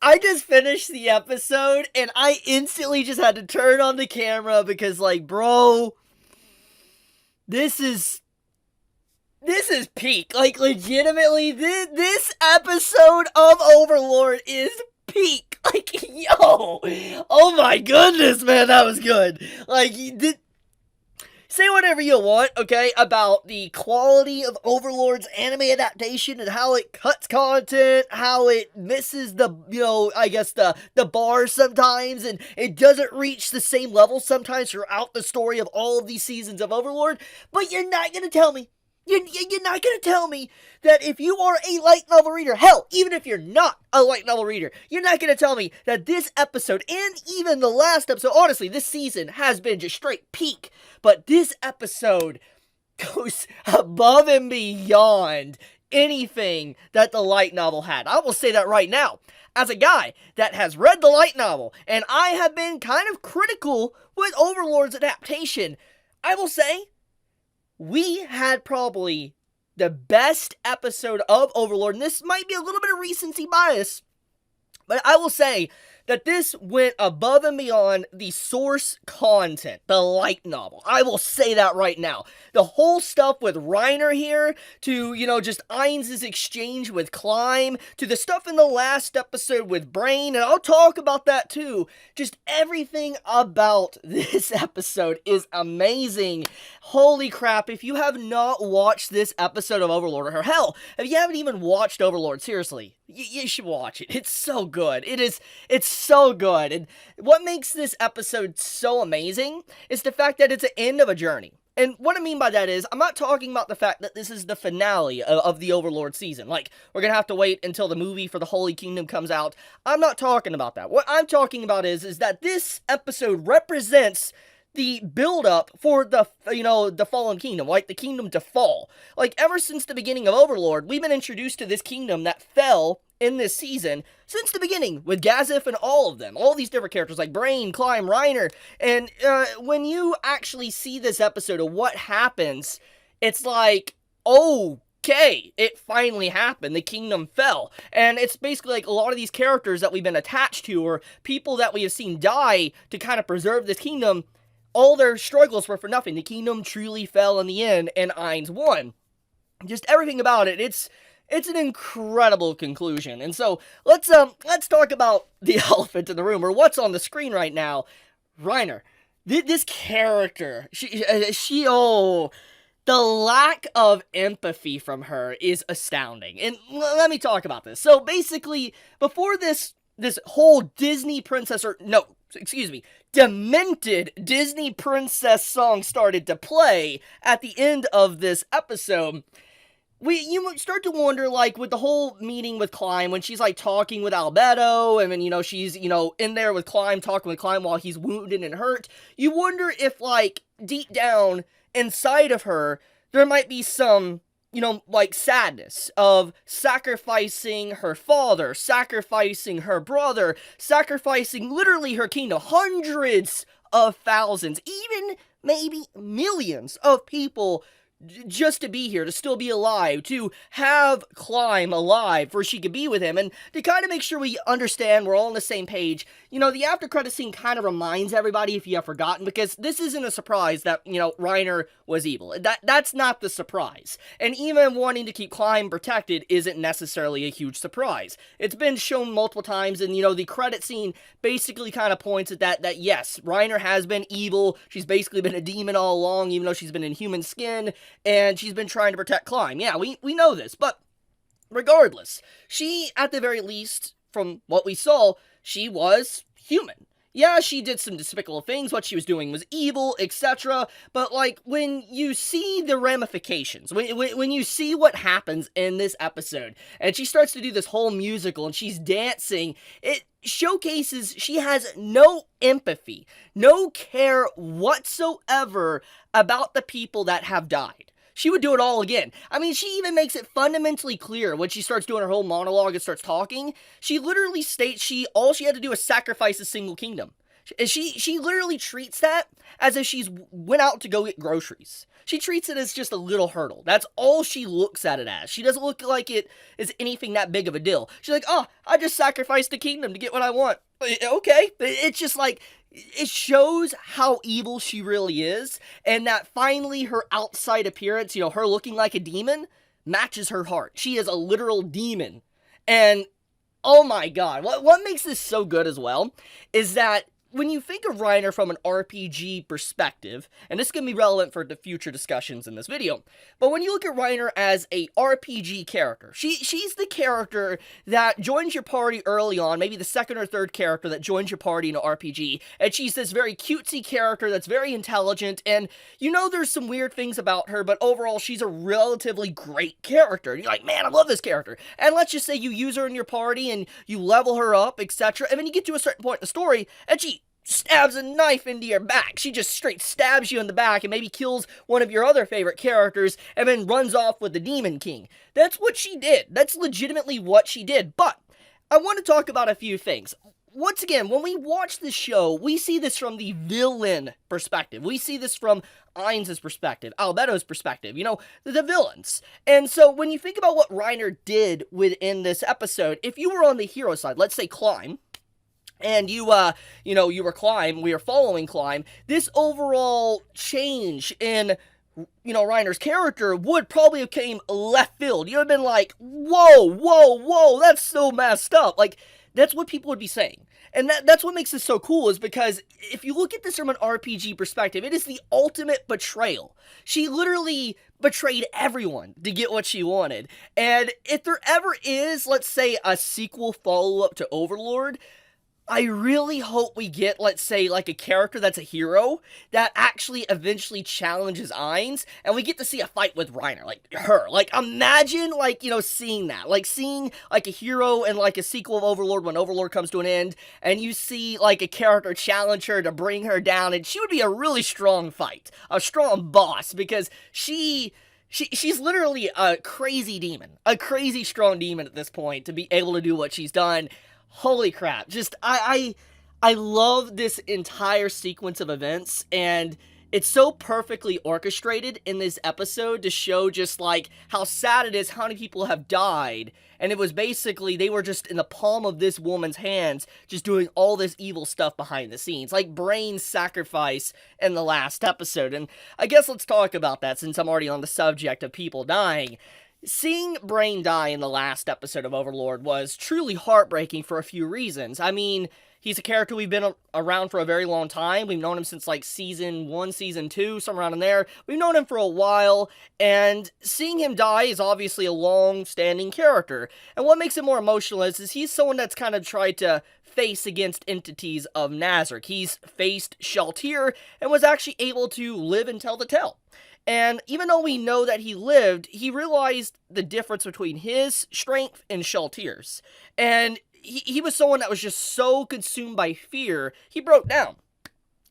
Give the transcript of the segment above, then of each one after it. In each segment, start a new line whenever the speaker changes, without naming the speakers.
I just finished the episode and I instantly just had to turn on the camera because, like, bro, this is peak. Like, legitimately, this episode of Overlord is peak. Like, yo, oh my goodness, man, that was good. Like, say whatever you want, okay, about the quality of Overlord's anime adaptation and how it cuts content, how it misses the, I guess the bar sometimes, and it doesn't reach the same level sometimes throughout the story of all of these seasons of Overlord. But you're not gonna tell me. You're not going to tell me that if you are a light novel reader, hell, even if you're not a light novel reader, you're not going to tell me that this episode, and even the last episode, honestly, this season has been just straight peak, but this episode goes above and beyond anything that the light novel had. I will say that right now. As a guy that has read the light novel, and I have been kind of critical with Overlord's adaptation, I will say, we had probably the best episode of Overlord, and this might be a little bit of recency bias, but I will say that this went above and beyond the source content, the light novel. I will say that right now. The whole stuff with Renner here, to, just Ainz' exchange with Climb, to the stuff in the last episode with Brain, and I'll talk about that too. Just everything about this episode is amazing. Holy crap, if you have not watched this episode of Overlord, or hell, if you haven't even watched Overlord, seriously, you should watch it. It's so good. It's so good. And what makes this episode so amazing is the fact that it's the end of a journey. And what I mean by that is, I'm not talking about the fact that this is the finale of the Overlord season. Like, we're gonna have to wait until the movie for the Holy Kingdom comes out. I'm not talking about that. What I'm talking about is that this episode represents the build-up for the Fallen Kingdom, like the kingdom to fall. Like, ever since the beginning of Overlord, we've been introduced to this kingdom that fell in this season since the beginning, with Gazif and all of them, all these different characters like Brain, Climb, Renner, and when you actually see this episode of what happens, it's like, okay, it finally happened. The kingdom fell. And it's basically like a lot of these characters that we've been attached to, or people that we have seen die to kind of preserve this kingdom, all their struggles were for nothing. The kingdom truly fell in the end, and Ainz won. Just everything about it, it's an incredible conclusion. And so, let's talk about the elephant in the room, or what's on the screen right now. Renner. This character, the lack of empathy from her is astounding. And let me talk about this. So basically, before this whole Disney Princess, Demented Disney Princess song started to play at the end of this episode, you start to wonder, like, with the whole meeting with Climb, when she's, like, talking with Albedo, and then, she's, in there with Climb, talking with Climb while he's wounded and hurt, you wonder if, like, deep down inside of her, there might be some, like, sadness of sacrificing her father, sacrificing her brother, sacrificing literally her kingdom, hundreds of thousands, even maybe millions of people, just to be here, to still be alive, to have Climb alive where she could be with him, and to kind of make sure we understand we're all on the same page. The after credit scene kind of reminds everybody, if you have forgotten, because this isn't a surprise that, Renner was evil. That's not the surprise. And even wanting to keep Climb protected isn't necessarily a huge surprise. It's been shown multiple times, and, the credit scene basically kind of points at that yes, Renner has been evil. She's basically been a demon all along, even though she's been in human skin, and she's been trying to protect Climb. Yeah, we know this, but regardless, she, at the very least, from what we saw, she was human. Yeah, she did some despicable things, what she was doing was evil, etc., but, like, when you see the ramifications, when you see what happens in this episode, and she starts to do this whole musical, and she's dancing, it showcases she has no empathy, no care whatsoever about the people that have died. She would do it all again. I mean, she even makes it fundamentally clear when she starts doing her whole monologue and starts talking. She literally states all she had to do is sacrifice a single kingdom. She literally treats that as if she's went out to go get groceries. She treats it as just a little hurdle. That's all she looks at it as. She doesn't look like it is anything that big of a deal. She's like, oh, I just sacrificed the kingdom to get what I want. Okay. It's just like, it shows how evil she really is, and that finally her outside appearance, her looking like a demon, matches her heart. She is a literal demon. And oh my god, what makes this so good as well is that when you think of Reiner from an RPG perspective, and this can be relevant for the future discussions in this video, but when you look at Reiner as a RPG character, she's the character that joins your party early on, maybe the second or third character that joins your party in an RPG, and she's this very cutesy character that's very intelligent, and there's some weird things about her, but overall she's a relatively great character. You're like, man, I love this character. And let's just say you use her in your party and you level her up, etc., and then you get to a certain point in the story, and she stabs a knife into your back. She just straight stabs you in the back and maybe kills one of your other favorite characters and then runs off with the Demon King. That's what she did. That's legitimately what she did. But I want to talk about a few things. Once again, when we watch this show, we see this from the villain perspective. We see this from Ainz's perspective, Albedo's perspective, the villains. And so when you think about what Reiner did within this episode, if you were on the hero side, let's say Climb, and you were Climb, we are following Climb, this overall change in, Reiner's character would probably have came left field. You'd have been like, whoa, that's so messed up. Like, that's what people would be saying. And that's what makes this so cool, is because if you look at this from an RPG perspective, it is the ultimate betrayal. She literally betrayed everyone to get what she wanted. And if there ever is, let's say, a sequel follow-up to Overlord, I really hope we get, let's say, like a character that's a hero that actually eventually challenges Ainz, and we get to see a fight with Reiner, like her. Like, imagine, seeing that. Like, seeing, like, a hero in, like, a sequel of Overlord when Overlord comes to an end, and you see, like, a character challenge her to bring her down, and she would be a really strong fight. A strong boss, because she's literally a crazy demon. A crazy strong demon at this point to be able to do what she's done. Holy crap. Just, I love this entire sequence of events, and it's so perfectly orchestrated in this episode to show just, like, how sad it is how many people have died, and it was basically, they were just in the palm of this woman's hands, just doing all this evil stuff behind the scenes, like Brain's sacrifice in the last episode. And I guess let's talk about that, since I'm already on the subject of people dying. Seeing Brain die in the last episode of Overlord was truly heartbreaking for a few reasons. I mean, he's a character we've been around for a very long time. We've known him since, like, Season 1, Season 2, somewhere around in there. We've known him for a while, and seeing him die is obviously a long-standing character. And what makes it more emotional is he's someone that's kind of tried to face against entities of Nazarick. He's faced Shaltir and was actually able to live and tell the tale. And even though we know that he lived, he realized the difference between his strength and Shaltir's. And he was someone that was just so consumed by fear, he broke down.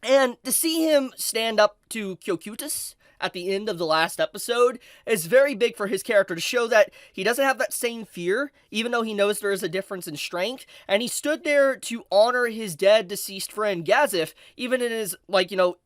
And to see him stand up to Kyokutis at the end of the last episode is very big for his character, to show that he doesn't have that same fear, even though he knows there is a difference in strength, and he stood there to honor his dead, deceased friend Gazif, even in his,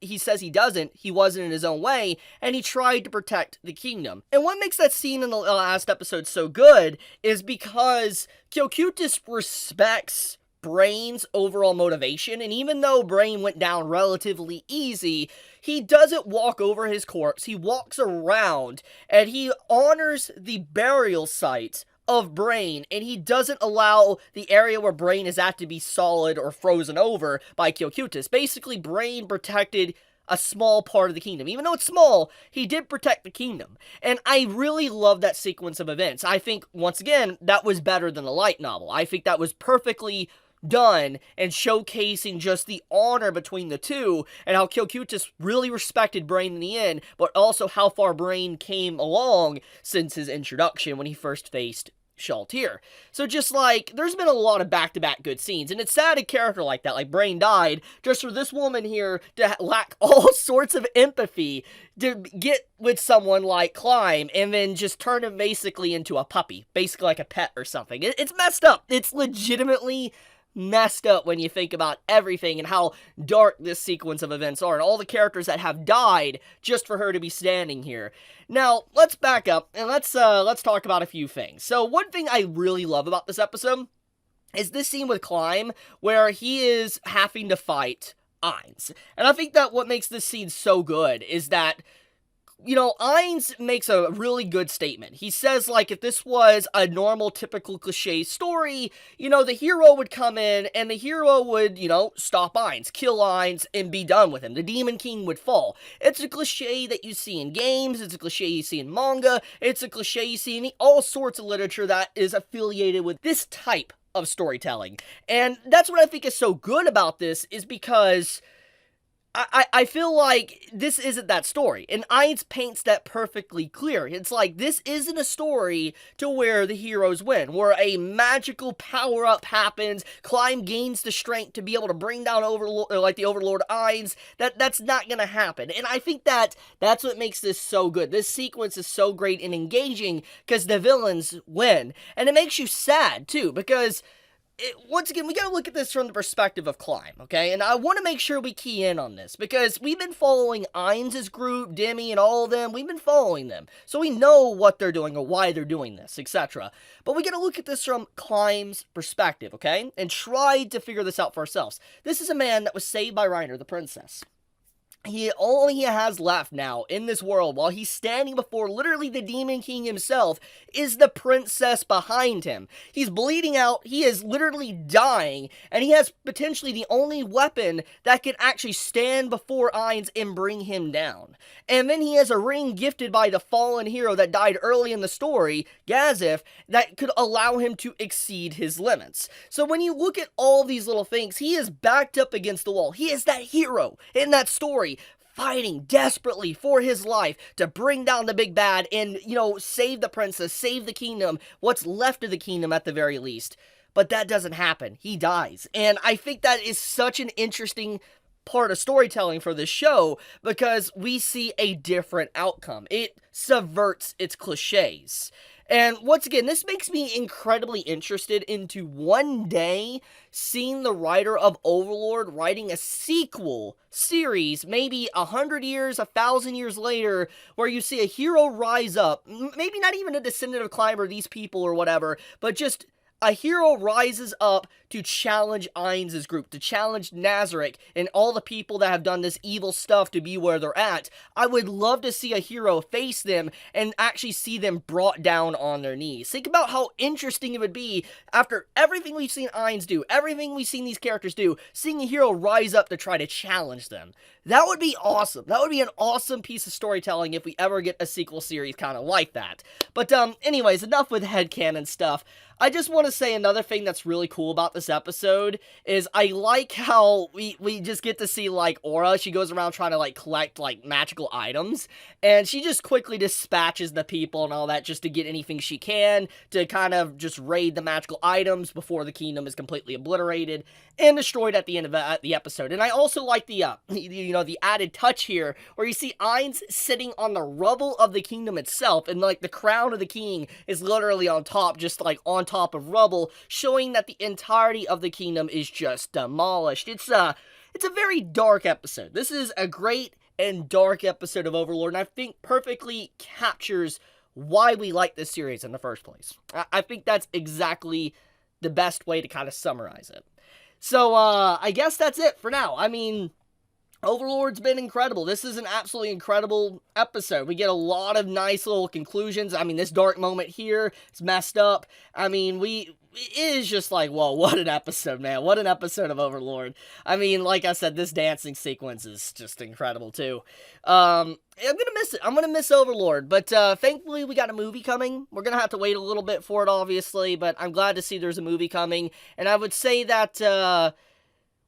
he says he wasn't in his own way, and he tried to protect the kingdom. And what makes that scene in the last episode so good is because Kyokutis respects Brain's overall motivation, and even though Brain went down relatively easy, he doesn't walk over his corpse. He walks around, and he honors the burial site of Brain, and he doesn't allow the area where Brain is at to be solid or frozen over by Kyokutis. Basically, Brain protected a small part of the kingdom. Even though it's small, he did protect the kingdom. And I really love that sequence of events. I think, once again, that was better than the light novel. I think that was perfectly done and showcasing just the honor between the two, and how Kyokutis really respected Brain in the end, but also how far Brain came along since his introduction when he first faced Shaltir. So just like, there's been a lot of back-to-back good scenes, and it's sad a character like that, like Brain died, just for this woman here to lack all sorts of empathy to get with someone like Climb, and then just turn him basically into a puppy, basically like a pet or something. It's messed up. It's legitimately messed up when you think about everything and how dark this sequence of events are and all the characters that have died just for her to be standing here. Now, let's back up and let's talk about a few things. So, one thing I really love about this episode is this scene with Climb where he is having to fight Ainz. And I think that what makes this scene so good is that, you know, Ainz makes a really good statement. He says, like, if this was a normal, typical cliche story, you know, the hero would come in and the hero would, you know, stop Ainz, kill Ainz, and be done with him. The Demon King would fall. It's a cliche that you see in games, it's a cliche you see in manga, it's a cliche you see in all sorts of literature that is affiliated with this type of storytelling. And that's what I think is so good about this, is because I feel like this isn't that story, and Ainz paints that perfectly clear. It's like, this isn't a story to where the heroes win, where a magical power-up happens, Climb gains the strength to be able to bring down the Overlord Ainz. That's not gonna happen, and I think that's what makes this so good. This sequence is so great and engaging, because the villains win, and it makes you sad, too, because once again, we gotta look at this from the perspective of Climb, okay? And I want to make sure we key in on this, because we've been following Ainz's group, Demi, and all of them. We've been following them, so we know what they're doing or why they're doing this, etc. But we gotta look at this from Climb's perspective, okay? And try to figure this out for ourselves. This is a man that was saved by Renner, the princess. All he has left now in this world, while he's standing before literally the Demon King himself, is the princess behind him. He's bleeding out, he is literally dying, and he has potentially the only weapon that can actually stand before Ainz and bring him down. And then he has a ring gifted by the fallen hero that died early in the story, Gazif, that could allow him to exceed his limits. So when you look at all these little things, he is backed up against the wall. He is that hero in that story, fighting desperately for his life to bring down the big bad and, you know, save the princess, save the kingdom, what's left of the kingdom at the very least. But that doesn't happen. He dies. And I think that is such an interesting part of storytelling for this show, because we see a different outcome. It subverts its cliches. And once again, this makes me incredibly interested into one day seeing the writer of Overlord writing a sequel series, maybe 100 years, 1,000 years later, where you see a hero rise up, maybe not even a descendant of Climb or these people or whatever, but just a hero rises up to challenge Ainz's group, to challenge Nazarick and all the people that have done this evil stuff to be where they're at. I would love to see a hero face them and actually see them brought down on their knees. Think about how interesting it would be after everything we've seen Ainz do, everything we've seen these characters do, seeing a hero rise up to try to challenge them. That would be awesome. That would be an awesome piece of storytelling if we ever get a sequel series kind of like that. But anyways, enough with headcanon stuff. I just want to say another thing that's really cool about this episode is I like how we just get to see, like, Aura. She goes around trying to, like, collect, like, magical items, and she just quickly dispatches the people and all that just to get anything she can to kind of just raid the magical items before the kingdom is completely obliterated and destroyed at the end of the episode. And I also like the the added touch here where you see Ainz sitting on the rubble of the kingdom itself, and, like, the crown of the king is literally on top, just, like, on top of rubble, showing that the entirety of the kingdom is just demolished. It's a very dark episode. This is a great and dark episode of Overlord, and I think perfectly captures why we like this series in the first place. I think that's exactly the best way to kind of summarize it. So, I guess that's it for now. I mean, Overlord's been incredible. This is an absolutely incredible episode. We get a lot of nice little conclusions. I mean, this dark moment here is messed up. I mean, it is just like, whoa, what an episode, man. What an episode of Overlord. I mean, like I said, this dancing sequence is just incredible, too. I'm gonna miss it. I'm gonna miss Overlord, but thankfully we got a movie coming. We're gonna have to wait a little bit for it, obviously, but I'm glad to see there's a movie coming. And I would say that,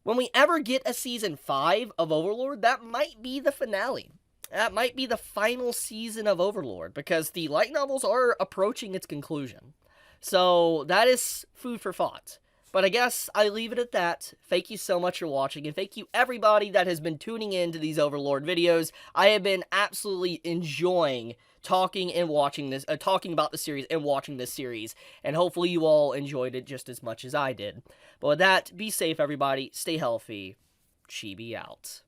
when we ever get a season 5 of Overlord, that might be the finale. That might be the final season of Overlord, because the light novels are approaching its conclusion. So that is food for thought. But I guess I leave it at that. Thank you so much for watching, and thank you everybody that has been tuning in to these Overlord videos. I have been absolutely enjoying talking and watching this, talking about the series and watching this series, and hopefully you all enjoyed it just as much as I did. But with that, be safe everybody, stay healthy, Chibi out.